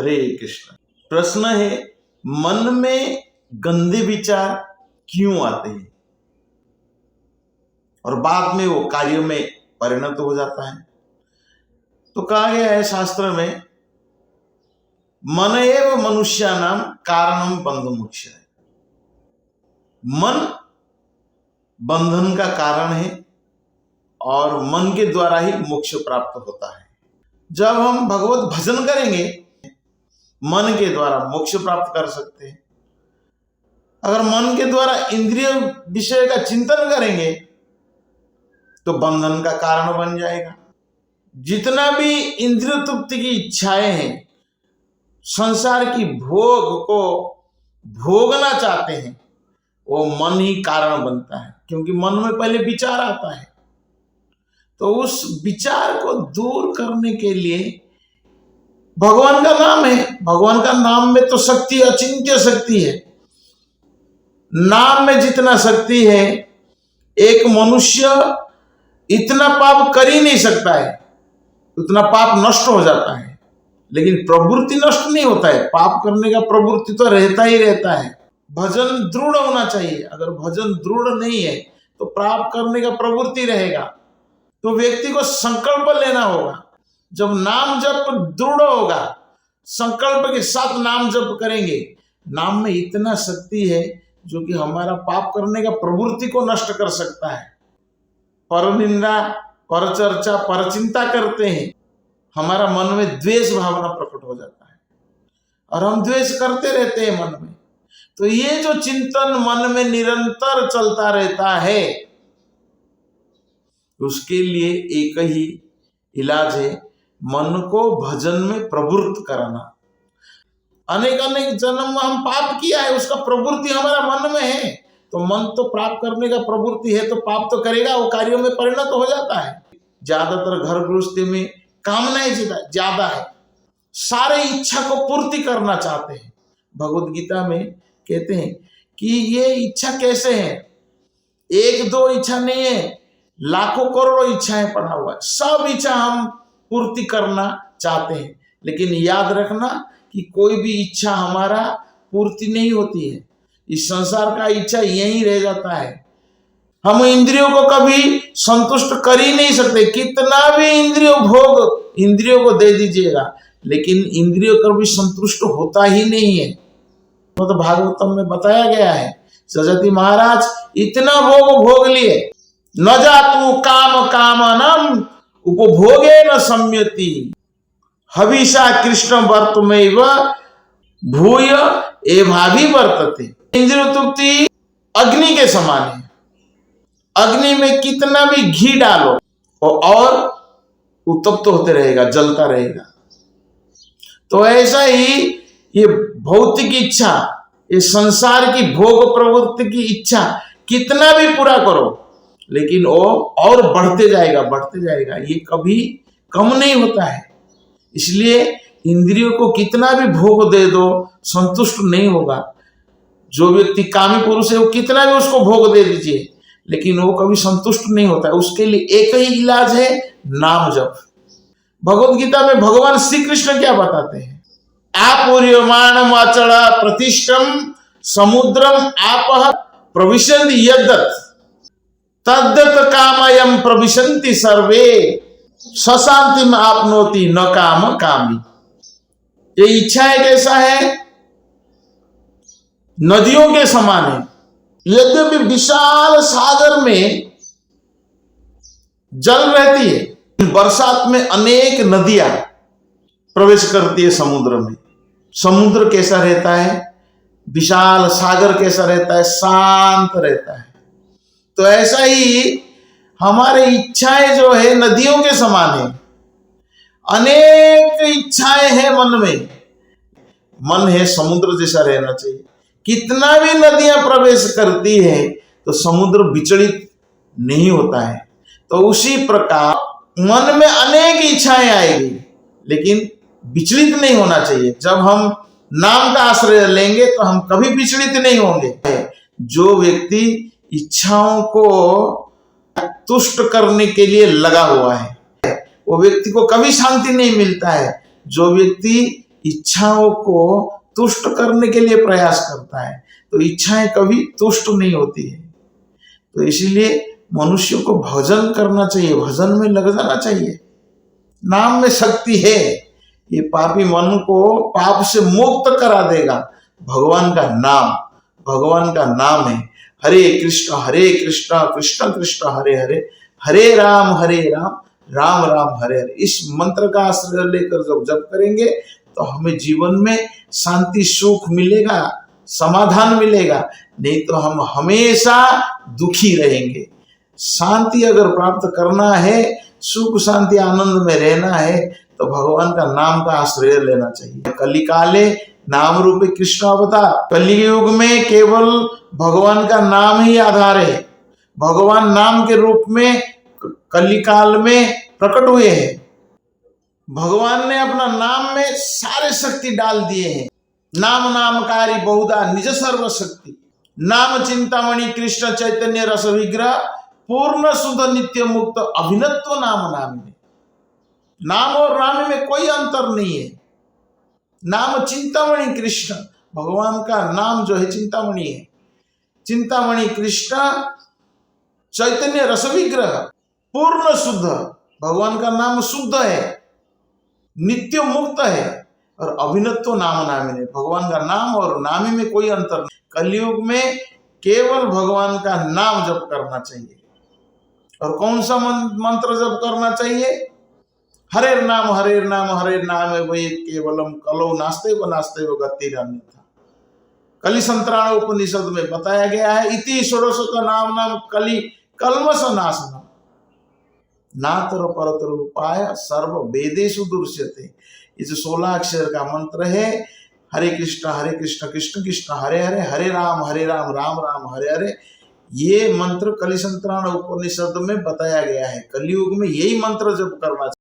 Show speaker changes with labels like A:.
A: हरे कृष्ण। प्रश्न है, मन में गंदे विचार क्यों आते हैं और बाद में वो कार्यों में परिणत हो जाता है? तो कहा गया है शास्त्र में, मन एव मनुष्यानाम कारणम बंध मोक्ष। मन बंधन का कारण है और मन के द्वारा ही मोक्ष प्राप्त होता है। जब हम भगवत भजन करेंगे मन के द्वारा मोक्ष प्राप्त कर सकते हैं। अगर मन के द्वारा इंद्रिय विषय का चिंतन करेंगे तो बंधन का कारण बन जाएगा। जितना भी इंद्रिय तृप्ति की इच्छाएं हैं, संसार की भोग को भोगना चाहते हैं, वो मन ही कारण बनता है, क्योंकि मन में पहले विचार आता है। तो उस विचार को दूर करने के लिए भगवान का नाम है। भगवान का नाम में तो शक्ति, अचिंत्य शक्ति है। नाम में जितना शक्ति है, एक मनुष्य इतना पाप कर ही नहीं सकता है, उतना पाप नष्ट हो जाता है, लेकिन प्रवृत्ति नष्ट नहीं होता है। पाप करने का प्रवृत्ति तो रहता ही रहता है। भजन दृढ़ होना चाहिए। अगर भजन दृढ़ नहीं है तो पाप करने का प्रवृत्ति रहेगा। तो व्यक्ति को संकल्प लेना होगा। जब नाम जप दृढ़ होगा, संकल्प के साथ नाम जप करेंगे, नाम में इतना शक्ति है जो कि हमारा पाप करने का प्रवृत्ति को नष्ट कर सकता है। पर निंदा, पर चर्चा, पर चिंता करते हैं, हमारा मन में द्वेष भावना प्रकट हो जाता है और हम द्वेष करते रहते हैं मन में। तो ये जो चिंतन मन में निरंतर चलता रहता है, उसके लिए एक ही इलाज है, मन को भजन में प्रवृत्त कराना। अनेक अनेक जन्म में हम पाप किया है, उसका प्रवृत्ति हमारा मन में है। तो मन तो प्राप्त करने का प्रवृत्ति है, तो पाप तो करेगा, वो कार्यों में परिणत हो जाता है। ज्यादातर घर गृहस्थी में कामनाएं ज्यादा है, सारे इच्छा को पूर्ति करना चाहते हैं। भगवत गीता में कहते हैं कि ये इच्छा कैसे है, एक दो इच्छा नहीं है, लाखों करोड़ों इच्छाएं पड़ा हुआ है। सब इच्छा हम पूर्ति करना चाहते हैं, लेकिन याद रखना कि कोई भी इच्छा हमारा पूर्ति नहीं होती है। इस संसार का इच्छा यहीं रह जाता है। हम इंद्रियों को कभी संतुष्ट कर ही नहीं सकते। कितना भी इंद्रियों को दे दीजिएगा, लेकिन इंद्रियों कभी संतुष्ट होता ही नहीं है। तो भागवतम में बताया गया है, सजती महाराज इतना भोग लिए, न जातु काम कामनम उपभोगे न सम्यति, हविषा कृष्ण वर्तमेव भूय एभाभि वर्तते। इंद्रिय तृप्ति अग्नि के समान है। अग्नि में कितना भी घी डालो और उत्तप्त होते रहेगा, जलता रहेगा। तो ऐसा ही ये भौतिक इच्छा, ये संसार की भोग प्रवृत्ति की इच्छा कितना भी पूरा करो, लेकिन वो और बढ़ते जाएगा, ये कभी कम नहीं होता है। इसलिए इंद्रियों को कितना भी भोग दे दो, संतुष्ट नहीं होगा। जो व्यक्ति कामी पुरुष है, वो कितना भी उसको भोग दे दीजिए, लेकिन वो कभी संतुष्ट नहीं होता है। उसके लिए एक ही इलाज है, नाम जप। भगवत गीता में भगवान श्री कृष्ण क्या बताते हैं, आपूर्यमाणम अचल प्रतिष्ठम समुद्रम आपः प्रविशन्ति यद्दत् तद्दत् कामयम प्रविशन्ति सर्वे सशांतिम आपनोति न काम कामी। ये इच्छाएं कैसा है, नदियों के समान है। यद्यपि विशाल सागर में जल रहती है, बरसात में अनेक नदियां प्रवेश करती है समुद्र में। समुद्र कैसा रहता है, विशाल सागर कैसा रहता है, शांत रहता है। तो ऐसा ही हमारे इच्छाएं जो है नदियों के समान है। अनेक इच्छाएं हैं मन में। मन है समुद्र जैसा रहना चाहिए। कितना भी नदियां प्रवेश करती है तो समुद्र विचलित नहीं होता है। तो उसी प्रकार मन में अनेक इच्छाएं आएगी, लेकिन विचलित नहीं होना चाहिए। जब हम नाम का आश्रय लेंगे तो हम कभी विचलित नहीं होंगे। जो व्यक्ति इच्छाओं को तुष्ट करने के लिए लगा हुआ है, वो व्यक्ति को कभी शांति नहीं मिलता है। जो व्यक्ति इच्छाओं को तुष्ट करने के लिए प्रयास करता है, तो इच्छाएं कभी तुष्ट नहीं होती है। तो इसीलिए मनुष्य को भजन करना चाहिए, भजन में लग जाना चाहिए। नाम में शक्ति है, ये पापी मन को पाप से मुक्त करा देगा। भगवान का नाम, भगवान का नाम है हरे कृष्ण कृष्ण कृष्ण हरे हरे, हरे राम राम राम हरे हरे। इस मंत्र का आश्रय लेकर जब जप करेंगे तो हमें जीवन में शांति सुख मिलेगा, समाधान मिलेगा, नहीं तो हम हमेशा दुखी रहेंगे। शांति अगर प्राप्त करना है, सुख शांति आनंद में रहना है, तो भगवान का नाम का आश्रय लेना चाहिए। कलिकाले नाम रूपी कृष्ण अवतार, कलियुग में केवल भगवान का नाम ही आधार है। भगवान नाम के रूप में कलिकाल में प्रकट हुए हैं। भगवान ने अपना नाम में सारे शक्ति डाल दिए हैं। नाम नामकारी बहुधा निज सर्व शक्ति, नाम चिंतामणि कृष्ण चैतन्य रस विग्रह, पूर्ण शुद्ध नित्य मुक्त अभिनत्व नाम नामिने। नाम और नाम में कोई अंतर नहीं है। नाम चिंतामणि कृष्ण, भगवान का नाम जो है चिंतामणि है। चिंतामणि कृष्ण चैतन्य रस विग्रह, पूर्ण शुद्ध, भगवान का नाम शुद्ध है, नित्य मुक्त है, और अभिनत्व नाम नामिने, भगवान का नाम और नामी में कोई अंतर नहीं। कलयुग में केवल भगवान का नाम जप करना चाहिए। और कौन सा मंत्र जप करना चाहिए? हरे नाम वही केवलम कलो नास्ते व गतिरन्यथा। कलिसंत्राण उपनिषद में बताया गया है, इति षोडश नाम कलि कल्मष नाशनम नातर परतर उपाय सर्व वेदेषु दुर्श्यते। इस 16 अक्षर का मंत्र है हरे कृष्ण कृष्ण कृष्ण हरे हरे, हरे राम राम राम हरे हरे। ये मंत्र कलिसंत्राण उपनिषद में बताया गया है। कलयुग में यही मंत्र जप करना चाहिए।